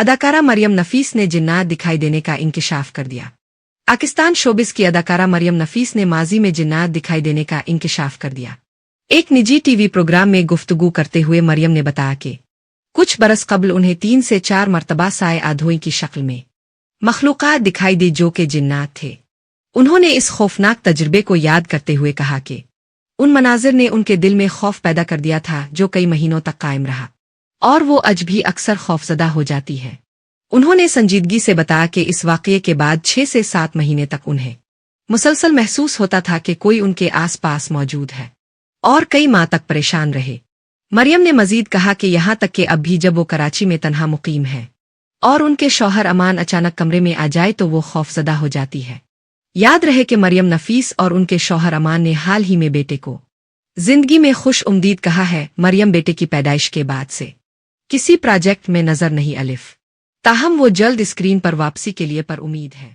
اداکارہ مریم نفیس نے جنات دکھائی دینے کا انکشاف کر دیا۔ پاکستان شوبز کی اداکارہ مریم نفیس نے ماضی میں جنات دکھائی دینے کا انکشاف کر دیا۔ ایک نجی ٹی وی پروگرام میں گفتگو کرتے ہوئے مریم نے بتایا کہ کچھ برس قبل انہیں 3 سے 4 مرتبہ سائے آدھوئی کی شکل میں مخلوقات دکھائی دی جو کہ جنات تھے۔ انہوں نے اس خوفناک تجربے کو یاد کرتے ہوئے کہا کہ ان مناظر نے ان کے دل میں خوف پیدا کر دیا تھا جو کئی مہینوں تک قائم رہا، اور وہ آج بھی اکثر خوفزدہ ہو جاتی ہے۔ انہوں نے سنجیدگی سے بتایا کہ اس واقعے کے بعد 6 سے 7 مہینے تک انہیں مسلسل محسوس ہوتا تھا کہ کوئی ان کے آس پاس موجود ہے، اور کئی ماہ تک پریشان رہے۔ مریم نے مزید کہا کہ یہاں تک کہ اب بھی جب وہ کراچی میں تنہا مقیم ہے اور ان کے شوہر امان اچانک کمرے میں آ جائے تو وہ خوفزدہ ہو جاتی ہے۔ یاد رہے کہ مریم نفیس اور ان کے شوہر امان نے حال ہی میں بیٹے کو زندگی میں خوش آمدید کہا ہے۔ مریم بیٹے کی پیدائش کے بعد سے کسی پروجیکٹ میں نظر نہیں الف، تاہم وہ جلد اسکرین پر واپسی کے لیے پر امید ہے۔